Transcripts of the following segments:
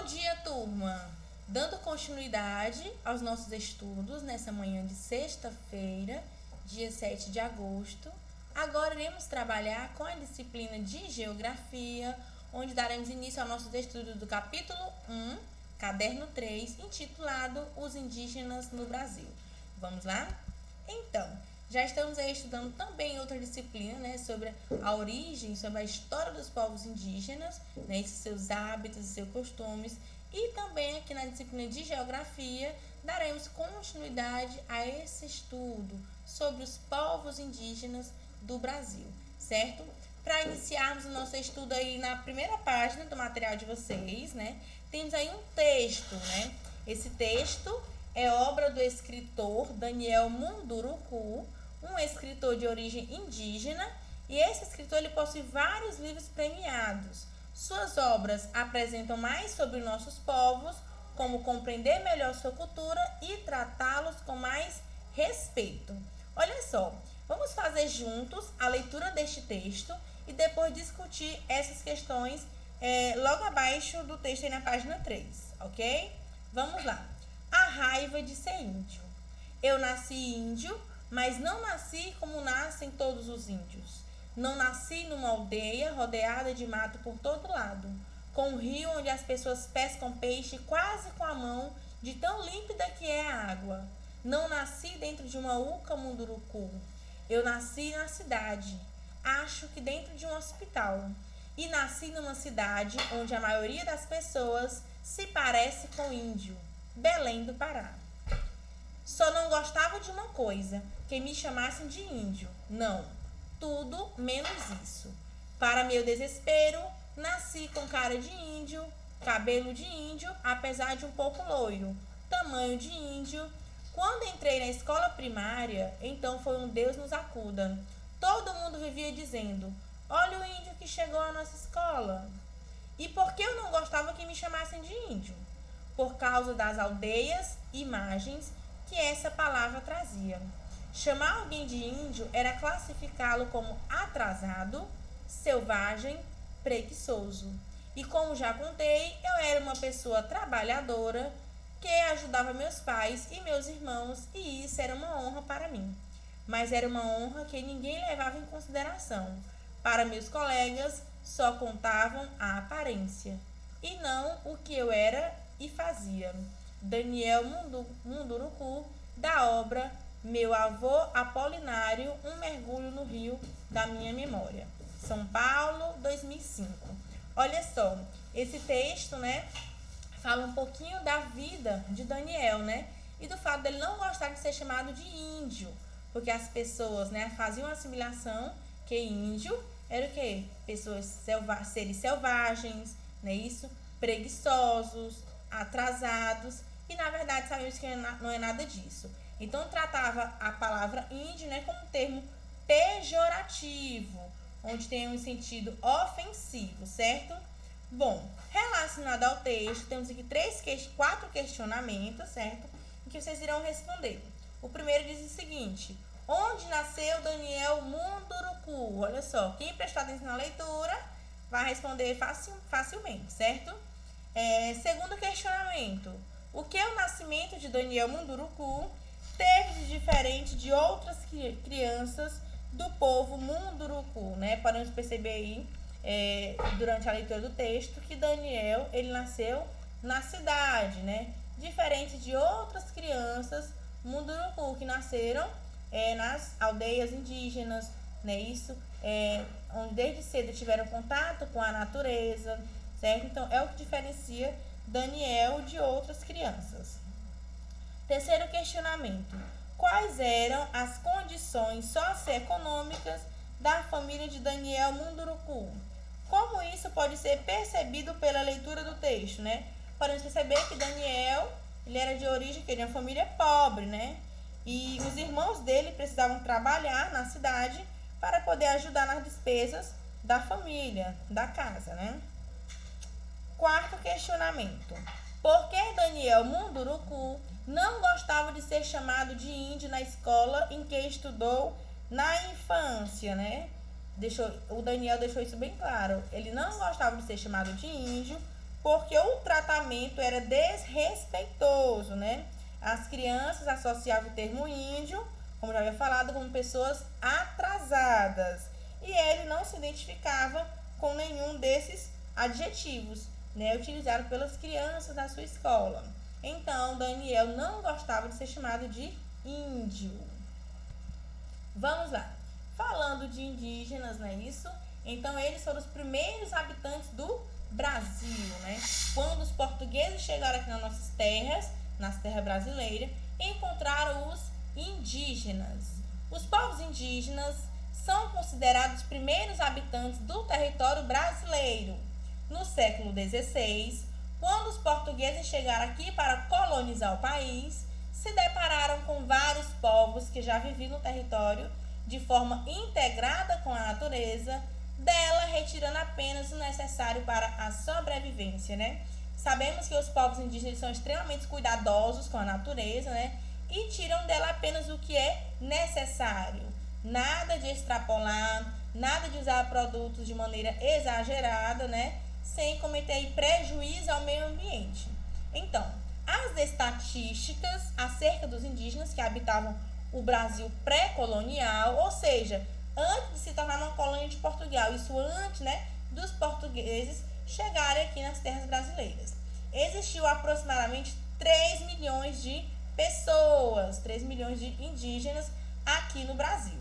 dia, turma! Dando continuidade aos nossos estudos nessa manhã de sexta-feira, dia 7 de agosto, agora iremos trabalhar com a disciplina de Geografia, onde daremos início ao nosso estudo do capítulo 1, caderno 3, intitulado Os Indígenas no Brasil. Vamos lá? Então, já estamos aí estudando também outra disciplina, né, sobre a origem, sobre a história dos povos indígenas, né, esses seus hábitos, seus costumes, e também aqui na disciplina de Geografia daremos continuidade a esse estudo sobre os povos indígenas do Brasil, certo? Para iniciarmos o nosso estudo aí na primeira página do material de vocês, né, temos aí um texto, né? Esse texto é obra do escritor Daniel Munduruku, um escritor de origem indígena, e esse escritor ele possui vários livros premiados. Suas obras apresentam mais sobre nossos povos, como compreender melhor sua cultura e tratá-los com mais respeito. Olha só, vamos fazer juntos a leitura deste texto e depois discutir essas questões logo abaixo do texto aí na página 3, ok? Vamos lá. A raiva de ser índio. Eu nasci índio, mas não nasci como nascem todos os índios. Não nasci numa aldeia rodeada de mato por todo lado, com um rio onde as pessoas pescam peixe quase com a mão, de tão límpida que é a água. Não nasci dentro de uma uca munduruku. Eu nasci na cidade, acho que dentro de um hospital. E nasci numa cidade onde a maioria das pessoas se parece com índio, Belém do Pará. Só não gostava de uma coisa, que me chamassem de índio. Não, tudo menos isso. Para meu desespero, nasci com cara de índio, cabelo de índio, apesar de um pouco loiro, tamanho de índio. Quando entrei na escola primária, então foi um Deus nos acuda. Todo mundo vivia dizendo: olha o índio que chegou à nossa escola. E por que eu não gostava que me chamassem de índio? Por causa das aldeias, imagens que essa palavra trazia. Chamar alguém de índio era classificá-lo como atrasado, selvagem, preguiçoso. E como já contei, eu era uma pessoa trabalhadora que ajudava meus pais e meus irmãos, e isso era uma honra para mim. Mas era uma honra que ninguém levava em consideração. Para meus colegas, só contavam a aparência, e não o que eu era e fazia. Daniel Munduruku, da obra Meu Avô Apolinário, um mergulho no rio da minha memória. São Paulo, 2005. Olha só, esse texto, né, fala um pouquinho da vida de Daniel, né, e do fato dele não gostar de ser chamado de índio, porque as pessoas, né, faziam a assimilação que índio era o quê? Pessoas seres selvagens, né, isso? Preguiçosos, atrasados, e na verdade sabemos que não é nada disso. Então tratava a palavra índio, né, como um termo pejorativo, onde tem um sentido ofensivo, certo? Bom, relacionado ao texto, temos aqui 4 questionamentos, certo? Em que vocês irão responder. O primeiro diz o seguinte: onde nasceu Daniel Munduruku? Olha só, quem prestar atenção na leitura vai responder facilmente, certo? Segundo questionamento: o que o nascimento de Daniel Munduruku teve de diferente de outras crianças do povo Munduruku, né? Podemos perceber aí, durante a leitura do texto, que Daniel, ele nasceu na cidade, né? Diferente de outras crianças Munduruku, que nasceram nas aldeias indígenas, né? Isso, onde desde cedo tiveram contato com a natureza, certo? Então, é o que diferencia Daniel de outras crianças. Terceiro questionamento: quais eram as condições socioeconômicas da família de Daniel Munduruku? Como isso pode ser percebido pela leitura do texto, né? Podemos perceber que Daniel, ele era de origem, que ele era uma família pobre, né? E os irmãos dele precisavam trabalhar na cidade para poder ajudar nas despesas da família, da casa, né? Quarto questionamento: por que Daniel Munduruku não gostava de ser chamado de índio na escola em que estudou na infância, né? O Daniel deixou isso bem claro. Ele não gostava de ser chamado de índio porque o tratamento era desrespeitoso, né? As crianças associavam o termo índio, como já havia falado, como pessoas atrasadas. E ele não se identificava com nenhum desses adjetivos, né, utilizados pelas crianças da sua escola. Então, Daniel não gostava de ser chamado de índio. Vamos lá. Falando de indígenas, não é isso? Então, eles foram os primeiros habitantes do Brasil, né? Quando os portugueses chegaram aqui nas nossas terras, nas terras brasileiras, encontraram os indígenas. Os povos indígenas são considerados os primeiros habitantes do território brasileiro. No século XVI, quando os portugueses chegaram aqui para colonizar o país, se depararam com vários povos que já viviam no território de forma integrada com a natureza, dela retirando apenas o necessário para a sobrevivência, né? Sabemos que os povos indígenas são extremamente cuidadosos com a natureza, né? E tiram dela apenas o que é necessário. Nada de extrapolar, nada de usar produtos de maneira exagerada, né? Sem cometer prejuízo ao meio ambiente. Então, as estatísticas acerca dos indígenas que habitavam o Brasil pré-colonial, ou seja, antes de se tornar uma colônia de Portugal, isso antes, né, dos portugueses chegarem aqui nas terras brasileiras. Existiu aproximadamente 3 milhões de pessoas, 3 milhões de indígenas aqui no Brasil.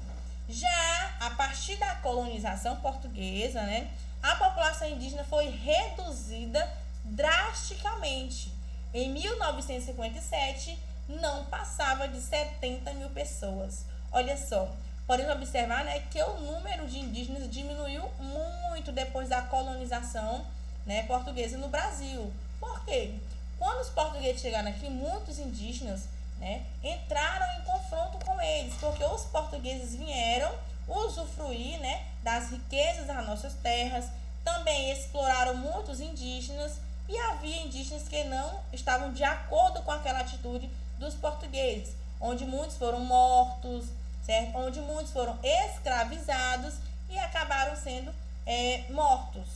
Já a partir da colonização portuguesa, né, a população indígena foi reduzida drasticamente. Em 1957, não passava de 70 mil pessoas. Olha só, podemos observar, né, que o número de indígenas diminuiu muito depois da colonização, né, portuguesa no Brasil. Por quê? Quando os portugueses chegaram aqui, muitos indígenas, né, entraram em confronto com eles, porque os portugueses vieram usufruir, né, das riquezas das nossas terras, também exploraram muitos indígenas e havia indígenas que não estavam de acordo com aquela atitude dos portugueses, onde muitos foram mortos, certo? Onde muitos foram escravizados e acabaram sendo mortos.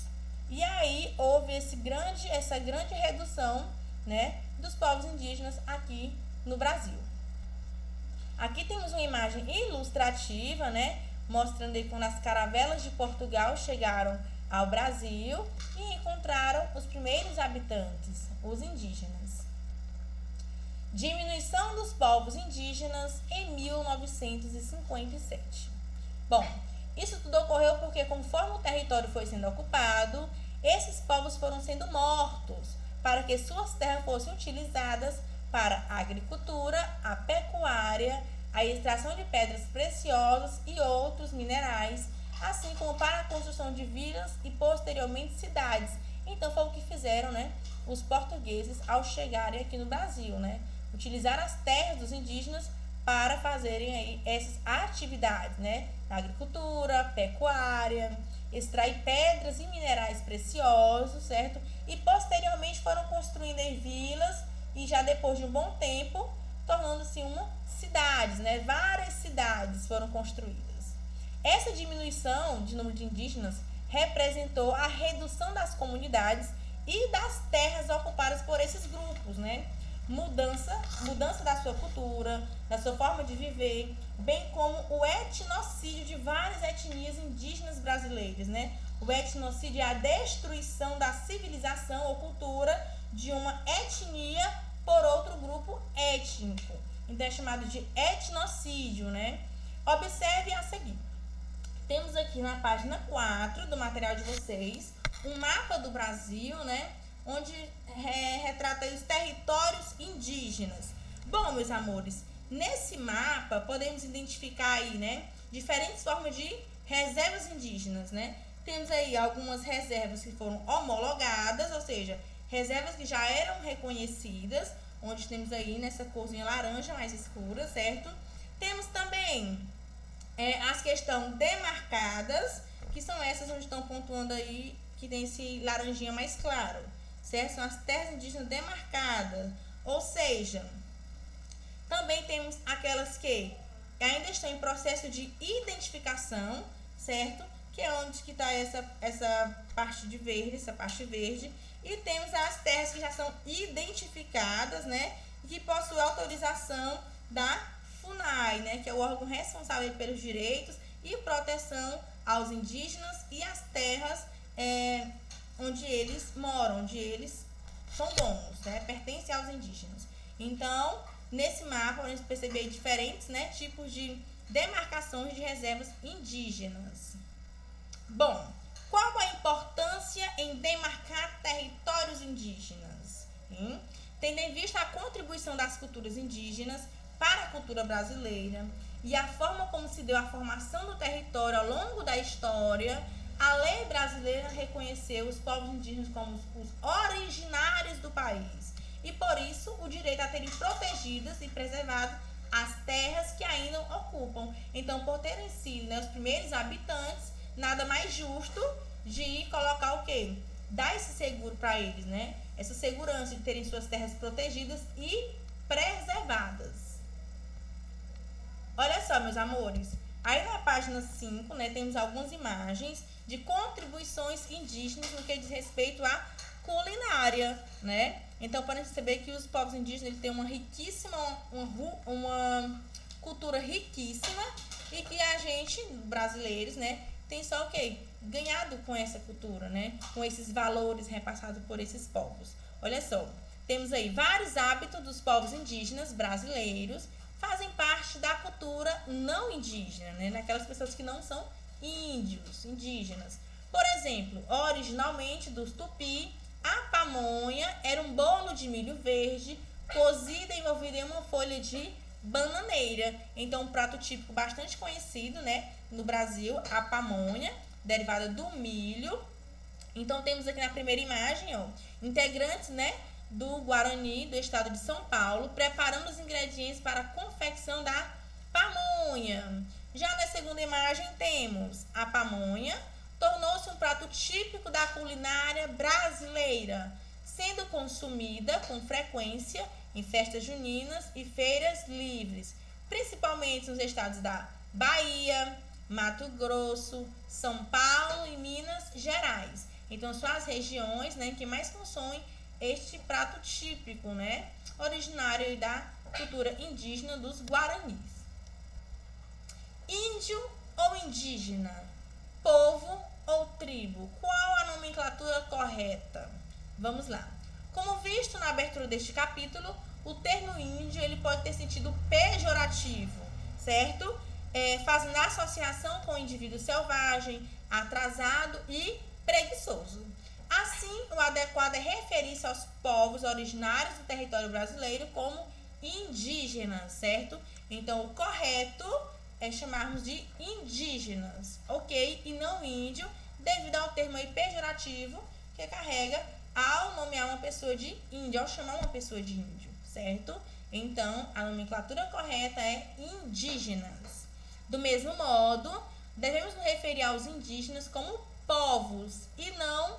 E aí houve essa grande redução, né, dos povos indígenas aqui no Brasil. Aqui temos uma imagem ilustrativa, né, mostrando aí quando as caravelas de Portugal chegaram ao Brasil e encontraram os primeiros habitantes, os indígenas. Diminuição dos povos indígenas em 1957. Bom, isso tudo ocorreu porque conforme o território foi sendo ocupado, esses povos foram sendo mortos para que suas terras fossem utilizadas para a agricultura, a pecuária, a extração de pedras preciosas e outros minerais, assim como para a construção de vilas e posteriormente cidades. Então foi o que fizeram, né, os portugueses ao chegarem aqui no Brasil, né? Utilizaram as terras dos indígenas para fazerem aí essas atividades, né? Agricultura, pecuária, extrair pedras e minerais preciosos, certo? E posteriormente foram construindo aí vilas e já depois de um bom tempo, tornando-se uma cidades, né? Várias cidades foram construídas. Essa diminuição de número de indígenas representou a redução das comunidades e das terras ocupadas por esses grupos, né? Mudança da sua cultura, da sua forma de viver, bem como o etnocídio de várias etnias indígenas brasileiras, né? O etnocídio é a destruição da civilização ou cultura de uma etnia por outro grupo étnico. Então é chamado de etnocídio, né? Observe a seguir. Temos aqui na página 4 do material de vocês um mapa do Brasil, né? Onde retrata os territórios indígenas. Bom, meus amores, nesse mapa podemos identificar aí, né, diferentes formas de reservas indígenas, né? Temos aí algumas reservas que foram homologadas, ou seja, reservas que já eram reconhecidas, onde temos aí nessa corzinha laranja mais escura, certo? Temos também as questões demarcadas, que são essas onde estão pontuando aí, que tem esse laranjinha mais claro, certo? São as terras indígenas demarcadas, ou seja, também temos aquelas que ainda estão em processo de identificação, certo? que é onde que está essa parte de verde, essa parte verde. E temos as terras que já são identificadas, né? E que possuem autorização da FUNAI, né? Que é o órgão responsável pelos direitos e proteção aos indígenas e as terras onde eles moram, onde eles são donos, né? Pertencem aos indígenas. Então, nesse mapa, a gente percebe diferentes, né, tipos de demarcações de reservas indígenas. Bom, qual a importância em demarcar territórios indígenas? Tendo em vista a contribuição das culturas indígenas para a cultura brasileira e a forma como se deu a formação do território ao longo da história, a lei brasileira reconheceu os povos indígenas como os originários do país e, por isso, o direito a terem protegidas e preservado as terras que ainda ocupam. Então, por terem sido, né, os primeiros habitantes, nada mais justo de colocar o quê? Dar esse seguro para eles, né? Essa segurança de terem suas terras protegidas e preservadas. Olha só, meus amores. Aí na página 5, né, temos algumas imagens de contribuições indígenas no que diz respeito à culinária, né? Então, podem perceber que os povos indígenas eles têm uma riquíssima, uma cultura riquíssima e que a gente, brasileiros, né, tem só o quê? Ganhado com essa cultura, né? Com esses valores repassados por esses povos. Olha só, temos aí vários hábitos dos povos indígenas brasileiros fazem parte da cultura não indígena, né? Naquelas pessoas que não são índios, indígenas. Por exemplo, originalmente dos tupi, a pamonha era um bolo de milho verde cozido e envolvido em uma folha de bananeira. Então, um prato típico bastante conhecido, né, no Brasil, a pamonha, derivada do milho. Então, temos aqui na primeira imagem, ó, integrantes, né, do Guarani, do estado de São Paulo, preparando os ingredientes para a confecção da pamonha. Já na segunda imagem temos a pamonha, tornou-se um prato típico da culinária brasileira, sendo consumida com frequência em festas juninas e feiras livres, principalmente nos estados da Bahia, Mato Grosso, São Paulo e Minas Gerais. Então, são as regiões, né, que mais consomem este prato típico, né, originário da cultura indígena dos Guaranis. Índio ou indígena? Povo ou tribo? Qual a nomenclatura correta? Vamos lá. Como visto na abertura deste capítulo, o termo índio ele pode ter sentido pejorativo, certo? Fazendo associação com o indivíduo selvagem, atrasado e preguiçoso. Assim, o adequado é referir-se aos povos originários do território brasileiro como indígenas, certo? Então, o correto é chamarmos de indígenas, ok? E não índio, devido ao termo aí pejorativo que carrega ao nomear uma pessoa de índio, ao chamar uma pessoa de índio, certo? Então, a nomenclatura correta é indígenas. Do mesmo modo, devemos nos referir aos indígenas como povos e não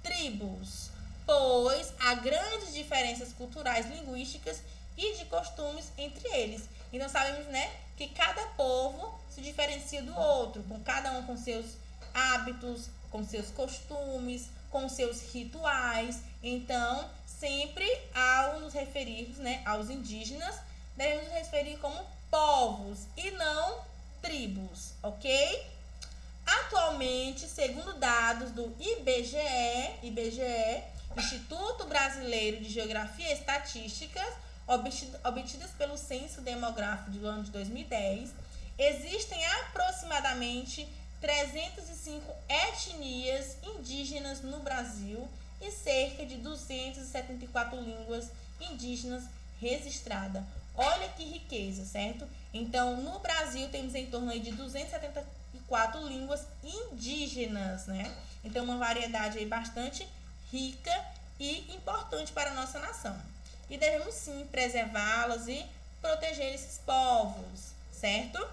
tribos, pois há grandes diferenças culturais, linguísticas e de costumes entre eles. Então, sabemos, né, que cada povo se diferencia do outro, com cada um com seus hábitos, com seus costumes, com seus rituais. Então, sempre ao nos referirmos, né, aos indígenas, devemos nos referir como povos e não tribos, ok? Atualmente, segundo dados do IBGE, Instituto Brasileiro de Geografia e Estatísticas, obtidas pelo Censo Demográfico do ano de 2010, existem aproximadamente 305 etnias indígenas no Brasil e cerca de 274 línguas indígenas registradas. Olha que riqueza, certo? Então, no Brasil, temos em torno de 274 línguas indígenas, né? Então, uma variedade aí bastante rica e importante para a nossa nação. E devemos, sim, preservá-las e proteger esses povos, certo?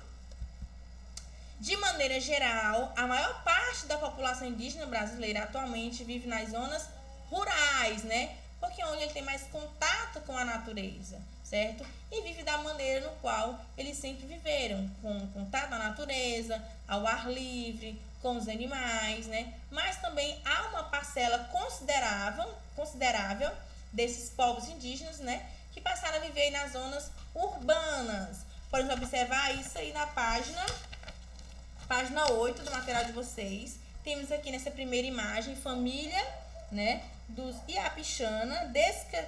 De maneira geral, a maior parte da população indígena brasileira atualmente vive nas zonas rurais, né? Porque é onde ele tem mais contato com a natureza, certo? E vive da maneira no qual eles sempre viveram, com contato à natureza, ao ar livre, com os animais, né? Mas também há uma parcela considerável desses povos indígenas, né, que passaram a viver nas zonas urbanas. Podem observar isso aí na página 8 do material de vocês. Temos aqui nessa primeira imagem família, né, dos Iapixana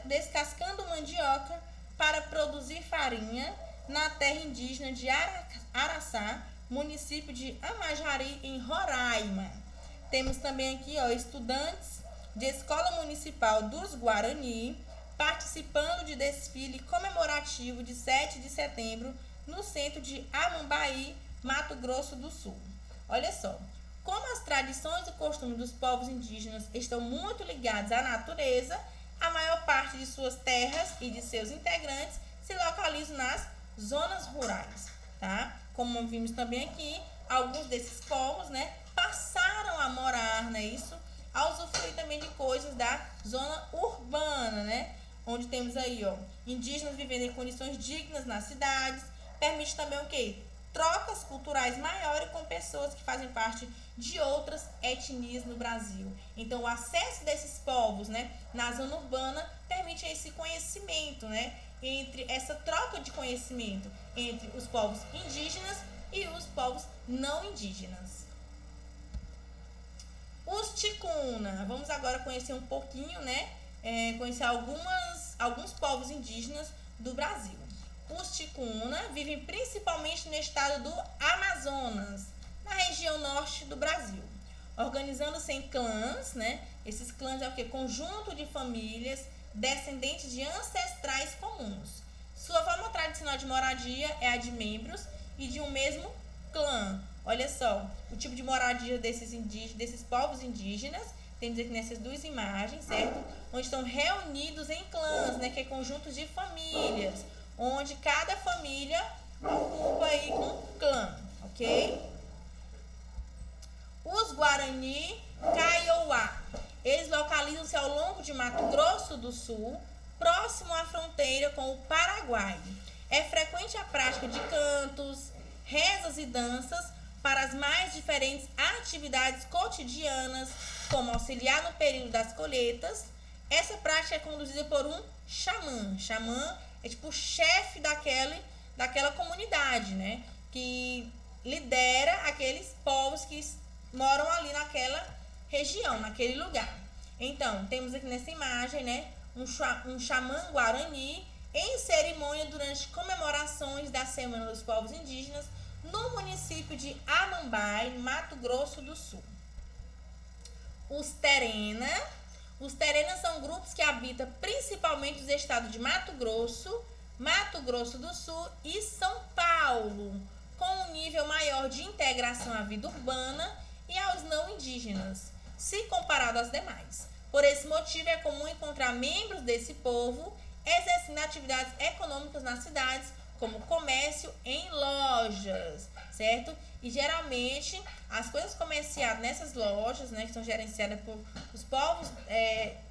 descascando mandioca para produzir farinha na terra indígena de Araçá, município de Amajari, em Roraima. Temos também aqui, ó, estudantes de Escola Municipal dos Guarani participando de desfile comemorativo de 7 de setembro no centro de Amambaí, Mato Grosso do Sul. Olha só, como as tradições e costumes dos povos indígenas estão muito ligados à natureza, a maior parte de suas terras e de seus integrantes se localizam nas zonas rurais, tá? Como vimos também aqui, alguns desses povos, né, passaram a morar, né, a usufruir também de coisas da zona urbana, né? Onde temos aí, ó, indígenas vivendo em condições dignas nas cidades, permite também o quê? Trocas culturais maiores com pessoas que fazem parte de outras etnias no Brasil. Então, o acesso desses povos, né, na zona urbana permite esse conhecimento, né, entre essa troca de conhecimento entre os povos indígenas e os povos não indígenas. Os ticuna. Vamos agora conhecer um pouquinho, né, conhecer alguns povos indígenas do Brasil. Os ticuna vivem principalmente no estado do Amazonas, na região norte do Brasil, organizando-se em clãs, né? Esses clãs é o quê? Conjunto de famílias descendentes de ancestrais comuns. Sua forma tradicional de moradia é a de membros e de um mesmo clã. Olha só, o tipo de moradia desses povos indígenas, temos aqui nessas duas imagens, certo? Onde estão reunidos em clãs, né? Que é conjuntos de famílias, onde cada família ocupa aí um clã, ok? Os Guarani Kaiowá, eles localizam-se ao longo de Mato Grosso do Sul, próximo à fronteira com o Paraguai. É frequente a prática de cantos, rezas e danças para as mais diferentes atividades cotidianas, como auxiliar no período das colheitas. Essa prática é conduzida por um xamã. Xamã é tipo o chefe daquela comunidade, né? Que lidera aqueles povos que moram ali naquela região, naquele lugar. Então, temos aqui nessa imagem, né, um xamã guarani em cerimônia durante comemorações da Semana dos Povos Indígenas no município de Amambai, Mato Grosso do Sul. Os Terena. Os Terenas são grupos que habitam principalmente os estados de Mato Grosso do Sul e São Paulo, com um nível maior de integração à vida urbana e aos não indígenas, se comparado às demais. Por esse motivo, é comum encontrar membros desse povo exercendo atividades econômicas nas cidades, como comércio em lojas, certo? E geralmente as coisas comerciadas nessas lojas, né, que são gerenciadas por os povos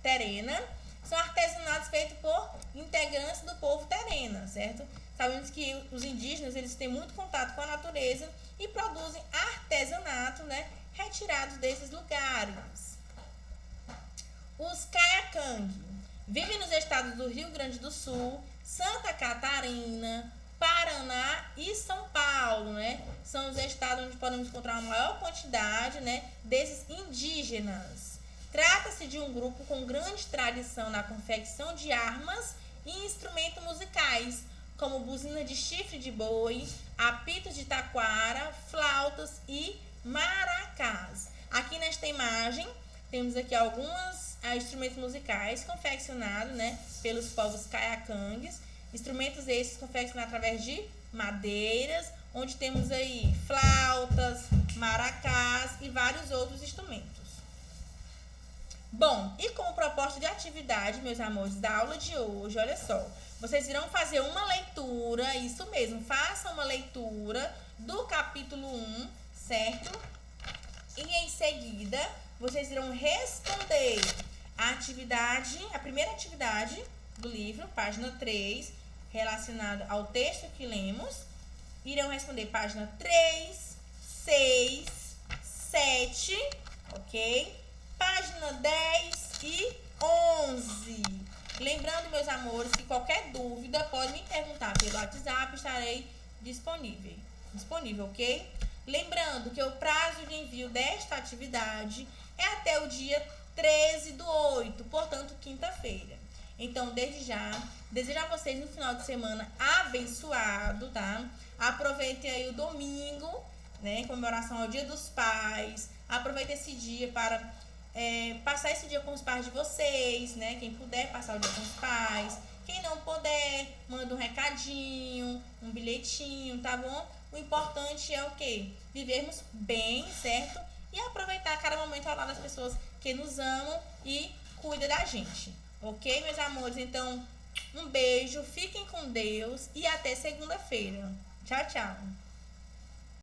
terena, são artesanatos feitos por integrantes do povo terena, certo? Sabemos que os indígenas, eles têm muito contato com a natureza e produzem artesanato, né, retirados desses lugares. Os Kayakang vivem nos estados do Rio Grande do Sul, Santa Catarina, Paraná e São Paulo, né? São os estados onde podemos encontrar uma maior quantidade, né, desses indígenas. Trata-se de um grupo com grande tradição na confecção de armas e instrumentos musicais, como buzina de chifre de boi, apitos de taquara, flautas e maracás. Aqui nesta imagem, temos aqui alguns instrumentos musicais confeccionados, né, pelos povos Kayakangues. Instrumentos esses confeccionados através de madeiras, onde temos aí flautas, maracás e vários outros instrumentos. Bom, e como proposta de atividade, meus amores, da aula de hoje, olha só, vocês irão fazer uma leitura, isso mesmo, façam uma leitura do capítulo 1, certo? E em seguida, vocês irão responder a primeira atividade do livro, página 3, relacionada ao texto que lemos. Irão responder página 3, 6, 7, ok? Página 10 e 11. Lembrando, meus amores, que qualquer dúvida pode me perguntar pelo WhatsApp, estarei disponível, ok? Lembrando que o prazo de envio desta atividade é até o dia 13/8, portanto, quinta-feira. Então, desde já, desejo a vocês um final de semana abençoado, tá? Aproveitem aí o domingo, né? Comemoração ao Dia dos Pais. Aproveitem esse dia para passar esse dia com os pais de vocês, né? Quem puder passar o dia com os pais. Quem não puder, manda um recadinho, um bilhetinho, tá bom? O importante é o quê? Vivermos bem, certo? E aproveitar cada momento ao lado das pessoas que nos amam e cuidam da gente. Ok, meus amores? Então, um beijo, fiquem com Deus e até segunda-feira. Tchau, tchau.